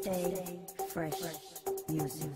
Stay fresh music.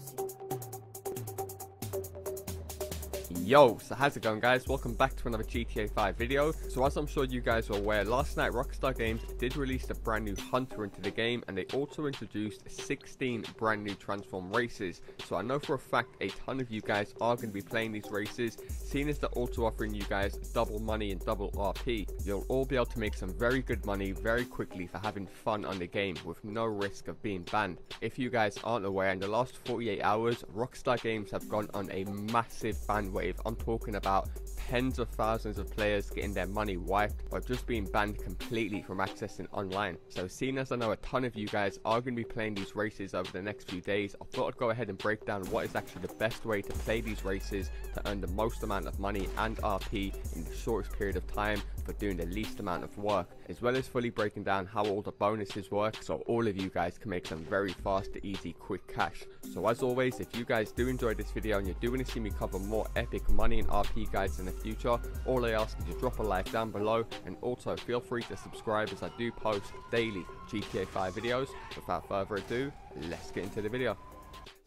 Yo, so how's it going, guys? Welcome back to another GTA 5 video. So as I'm sure you guys are aware, last night Rockstar Games did release a brand new hunter into the game, and they also introduced 16 brand new transform races. So I know for a fact a ton of you guys are going to be playing these races, seeing as they're also offering you guys double money and double RP. You'll all be able to make some very good money very quickly for having fun on the game with no risk of being banned. If you guys aren't aware, in the last 48 hours Rockstar Games have gone on a massive ban wave. I'm talking about tens of thousands of players getting their money wiped or just being banned completely from accessing online. So seeing as I know a ton of you guys are going to be playing these races over the next few days, I thought I'd go ahead and break down what is actually the best way to play these races to earn the most amount of money and RP in the shortest period of time for doing the least amount of work, as well as fully breaking down how all the bonuses work so all of you guys can make some very fast, easy, quick cash. So as always, if you guys do enjoy this video and you do want to see me cover more epic money and RP guides in the future, all I ask is you drop a like down below, and also feel free to subscribe as I do post daily GTA 5 videos. Without further ado, let's get into the video.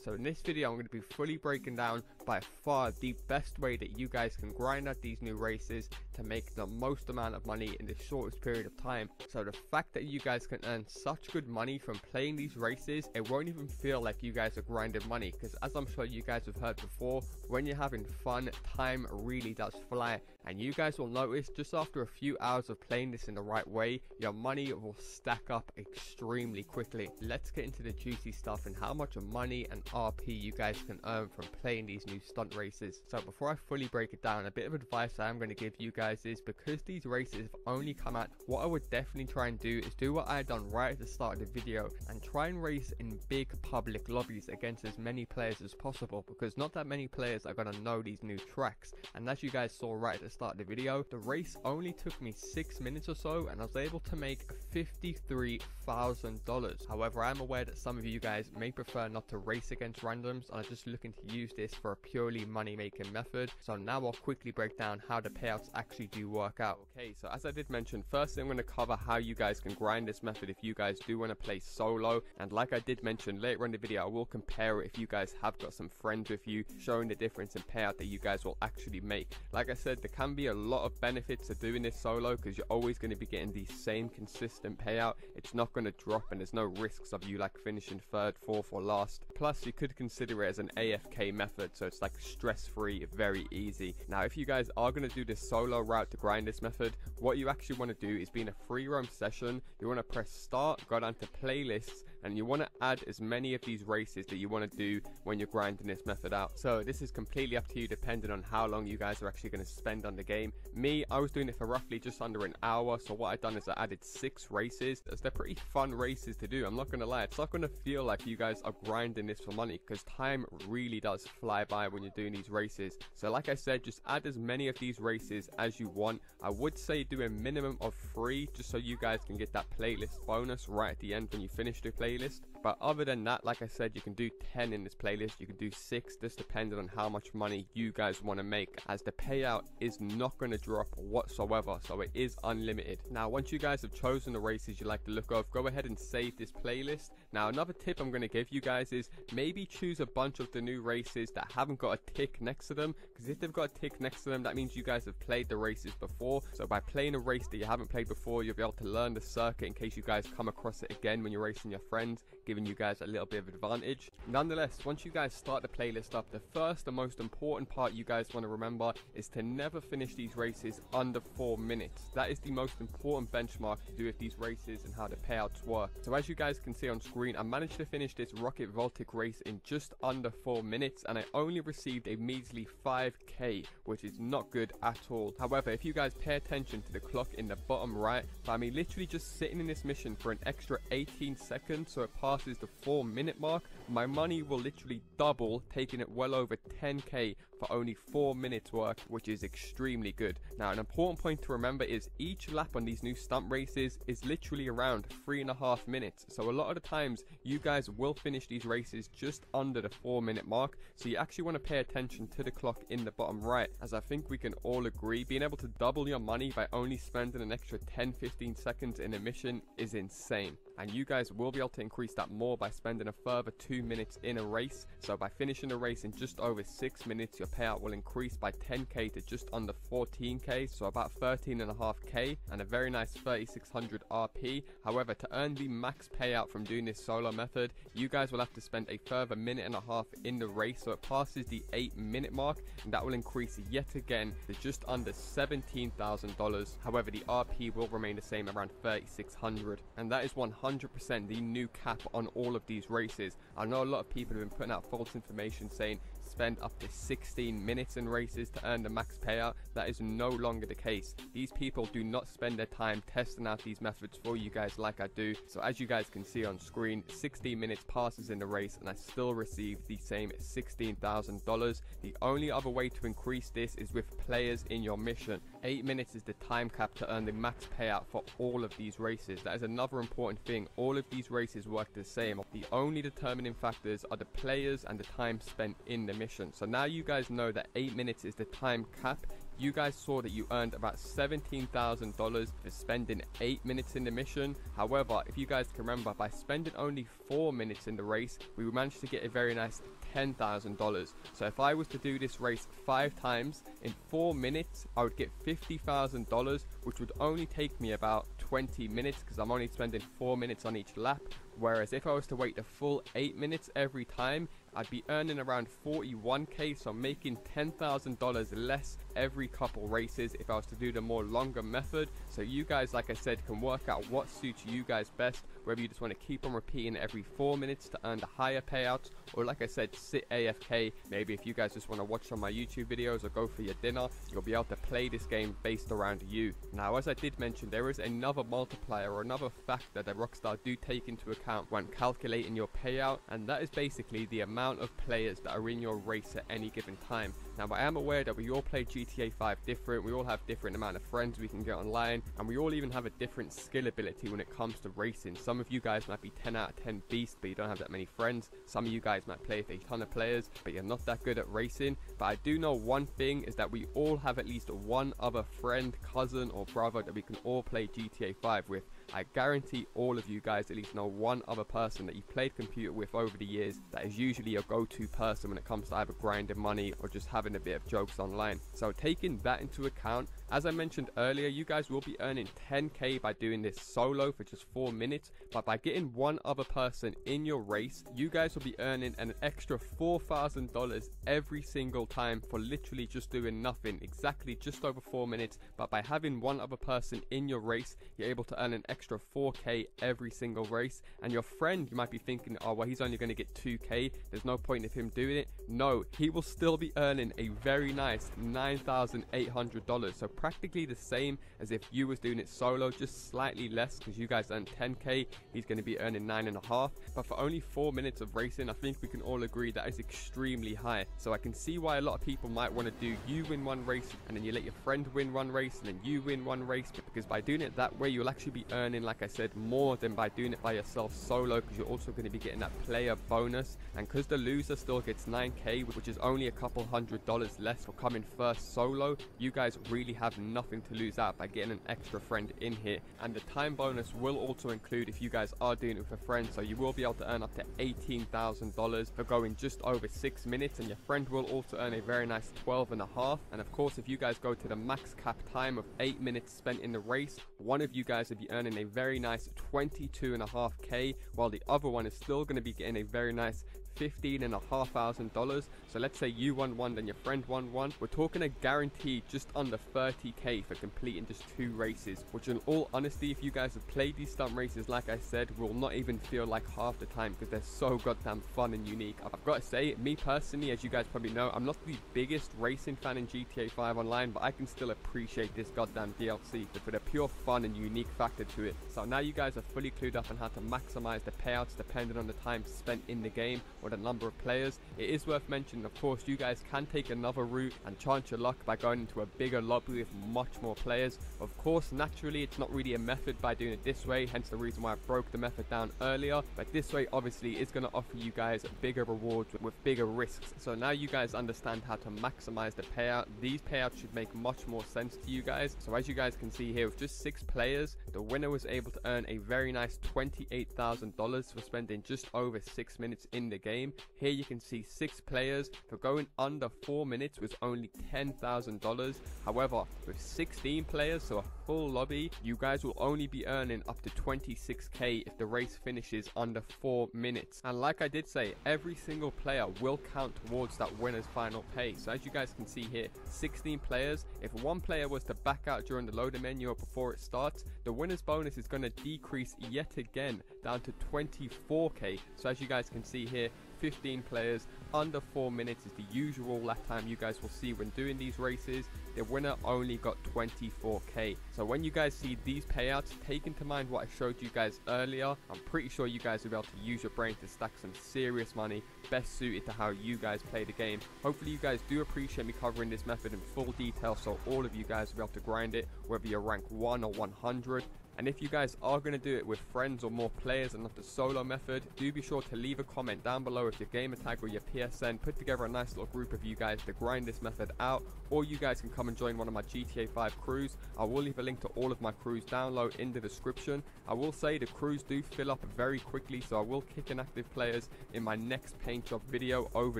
So in this video I'm going to be fully breaking down by far the best way that you guys can grind out these new races to make the most amount of money in the shortest period of time. So the fact that you guys can earn such good money from playing these races, it won't even feel like you guys are grinding money, because as I'm sure you guys have heard before, when you're having fun, time really does fly, and you guys will notice just after a few hours of playing this in the right way, your money will stack up extremely quickly. Let's get into the juicy stuff and how much money and RP you guys can earn from playing these new stunt races. So before I fully break it down, a bit of advice I am going to give you guys is, because these races have only come out, what I would definitely try and do is do what I had done right at the start of the video and try and race in big public lobbies against as many players as possible, because not that many players are going to know these new tracks. And as you guys saw right at the start of the video, the race only took me 6 minutes or so and I was able to make $53,000. However, I am aware that some of you guys may prefer not to race against randoms and are just looking to use this for a purely money making method. So now I'll quickly break down how the payouts actually do work out. Okay, so as I did mention, firstly I'm going to cover how you guys can grind this method if you guys do want to play solo, and like I did mention later in the video, I will compare it if you guys have got some friends with you, showing the difference in payout that you guys will actually make. Like I said, there can be a lot of benefits to doing this solo, because you're always going to be getting the same consistent payout. It's not going to drop and there's no risks of you like finishing third, fourth or last. Plus you could consider it as an AFK method, so it's like stress free, very easy. Now if you guys are going to do this solo route to grind this method, what you actually want to do is be in a free roam session. You want to press start, go down to playlists, and you want to add as many of these races that you want to do when you're grinding this method out. So this is completely up to you depending on how long you guys are actually going to spend on the game. Me, I was doing it for roughly just under an hour, so what I've done is I added 6 races, as they're pretty fun races to do. I'm not going to lie, it's not going to feel like you guys are grinding this for money, because time really does fly by when you're doing these races. So like I said, just add as many of these races as you want. I would say do a minimum of 3 just so you guys can get that playlist bonus right at the end when you finish the playlist. But other than that, like I said, you can do 10 in this playlist, you can do 6, just depending on how much money you guys want to make, as the payout is not going to drop whatsoever, so it is unlimited. Now once you guys have chosen the races you like the look of, go ahead and save this playlist. Now another tip I'm going to give you guys is maybe choose a bunch of the new races that haven't got a tick next to them, because if they've got a tick next to them, that means you guys have played the races before. So by playing a race that you haven't played before, you'll be able to learn the circuit in case you guys come across it again when you're racing your friends, giving you guys a little bit of advantage. Nonetheless, once you guys start the playlist up, the first and most important part you guys want to remember is to never finish these races under 4 minutes. That is the most important benchmark to do with these races and how the payouts work. So as you guys can see on screen, I managed to finish this Rocket Voltic race in just under 4 minutes, and I only received a measly 5k, which is not good at all. However, if you guys pay attention to the clock in the bottom right, by me literally just sitting in this mission for an extra 18 seconds so it passes the 4 minute mark, my money will literally double, taking it well over 10k for only 4 minutes work, which is extremely good. Now, an important point to remember is each lap on these new stunt races is literally around 3.5 minutes. So a lot of the times you guys will finish these races just under the 4-minute mark. So you actually want to pay attention to the clock in the bottom right, as I think we can all agree being able to double your money by only spending an extra 10-15 seconds in a mission is insane. And you guys will be able to increase that more by spending a further 2 minutes in a race. So by finishing the race in just over 6 minutes, your payout will increase by 10k to just under 14k, so about 13.5k, and a very nice 3600 RP. However, to earn the max payout from doing this solo method, you guys will have to spend a further 1.5 minutes in the race, so it passes the 8-minute mark, and that will increase yet again to just under $17,000. However, the RP will remain the same, around 3600, and that is 100% the new cap on all of these races. I know a lot of people have been putting out false information saying spend up to 16 minutes in races to earn the max payout. That is no longer the case. These people do not spend their time testing out these methods for you guys like I do. So as you guys can see on screen, 16 minutes passes in the race and I still receive the same $16,000. The only other way to increase this is with players in your mission. 8 minutes is the time cap to earn the max payout for all of these races. That is another important thing. All of these races work the same. The only determining factors are the players and the time spent in the mission. So now you guys know that 8 minutes is the time cap. You guys saw that you earned about $17,000 for spending 8 minutes in the mission. However, if you guys can remember, by spending only 4 minutes in the race, we managed to get a very nice $10,000. So if I was to do this race 5 times in 4 minutes, I would get $50,000, which would only take me about 20 minutes because I'm only spending 4 minutes on each lap. Whereas if I was to wait the full 8 minutes every time, I'd be earning around 41k, so I'm making $10,000 less every couple races if I was to do the more longer method. So you guys, like I said, can work out what suits you guys best, whether you just want to keep on repeating every 4 minutes to earn the higher payouts, or like I said, sit AFK. Maybe if you guys just want to watch some of my YouTube videos or go for your dinner, you'll be able to play this game based around you. Now, as I did mention, there is another multiplier or another factor that Rockstar do take into account when calculating your payout, and that is basically the amount of players that are in your race at any given time. Now, I am aware that we all play GTA 5 different, we all have different amount of friends we can get online, and we all even have a different skill ability when it comes to racing. Some of you guys might be 10 out of 10 beast, but you don't have that many friends. Some of you guys might play with a ton of players, but you're not that good at racing. But I do know one thing is that we all have at least one other friend, cousin, or brother that we can all play GTA 5 with. I guarantee all of you guys at least know one other person that you've played computer with over the years that is usually your go-to person when it comes to either grinding money or just having a bit of jokes online. So taking that into account, as I mentioned earlier, you guys will be earning 10k by doing this solo for just 4 minutes, but by getting one other person in your race, you guys will be earning an extra $4,000 every single time for literally just doing nothing, exactly just over 4 minutes. But by having one other person in your race, you're able to earn an extra 4k every single race. And your friend, you might be thinking, oh well, he's only going to get 2k, there's no point of him doing it. No, he will still be earning a very nice $9,800, so practically the same as if you was doing it solo, just slightly less because you guys earn 10k, he's going to be earning 9.5. But for only 4 minutes of racing, I think we can all agree that is extremely high. So I can see why a lot of people might want to do you win one race and then you let your friend win one race and then you win one race, because by doing it that way you'll actually be earning, like I said, more than by doing it by yourself solo, because you're also going to be getting that player bonus. And because the loser still gets 9k, which is only a couple $100 less for coming first solo, you guys really have nothing to lose out by getting an extra friend in here. And the time bonus will also include if you guys are doing it with a friend, so you will be able to earn up to $18,000 for going just over 6 minutes, and your friend will also earn a very nice 12.5. And of course, if you guys go to the max cap time of 8 minutes spent in the race, one of you guys will be earning a very nice 22.5k, while the other one is still going to be getting a very nice $15,500. So let's say you won one, then your friend won one. We're talking a guaranteed just under 30k for completing just 2 races, which in all honesty, if you guys have played these stunt races, like I said, will not even feel like half the time because they're so goddamn fun and unique. I've got to say, me personally, as you guys probably know, I'm not the biggest racing fan in GTA 5 Online, but I can still appreciate this goddamn DLC for the pure fun and unique factor to it. So now you guys are fully clued up on how to maximize the payouts depending on the time spent in the game. or the number of players. It is worth mentioning, of course, you guys can take another route and chance your luck by going into a bigger lobby with much more players. Of course, naturally, it's not really a method by doing it this way, hence the reason why I broke the method down earlier. But this way, obviously, is going to offer you guys bigger rewards with bigger risks. So now you guys understand how to maximize the payout. These payouts should make much more sense to you guys. So as you guys can see here, with just 6 players, the winner was able to earn a very nice $28,000 for spending just over 6 minutes in the game. Here you can see 6 players for going under 4 minutes was only $10,000. However, with 16 players, so a full lobby, you guys will only be earning up to 26k if the race finishes under 4 minutes. And like I did say, every single player will count towards that winner's final pay. So as you guys can see here, 16 players. If one player was to back out during the loader menu or before it starts, the winner's bonus is going to decrease yet again down to 24k. So as you guys can see here, 15 players under 4 minutes is the usual lap time you guys will see when doing these races. The winner only got 24k. So when you guys see these payouts, take into mind what I showed you guys earlier. I'm pretty sure you guys will be able to use your brain to stack some serious money, best suited to how you guys play the game. Hopefully you guys do appreciate me covering this method in full detail, so all of you guys will be able to grind it, whether you're rank 1 or 100. And if you guys are going to do it with friends or more players and not the solo method, do be sure to leave a comment down below with your gamer tag or your PSN. Put together a nice little group of you guys to grind this method out, or you guys can come and join one of my GTA 5 crews. I will leave a link to all of my crews down low in the description. I will say the crews do fill up very quickly, so I will kick in active players in my next paint job video over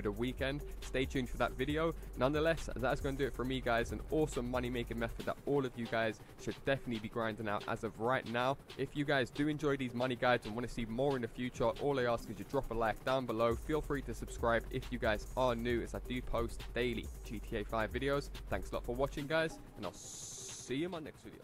the weekend. Stay tuned for that video. Nonetheless, that's going to do it for me, guys. An awesome money making method that all of you guys should definitely be grinding out as of right now. If you guys do enjoy these money guides and want to see more in the future, all I ask is you drop a like down below. Feel free to subscribe if you guys are new, as I do post daily GTA 5 videos. Thanks a lot for watching, guys, and I'll see you in my next video.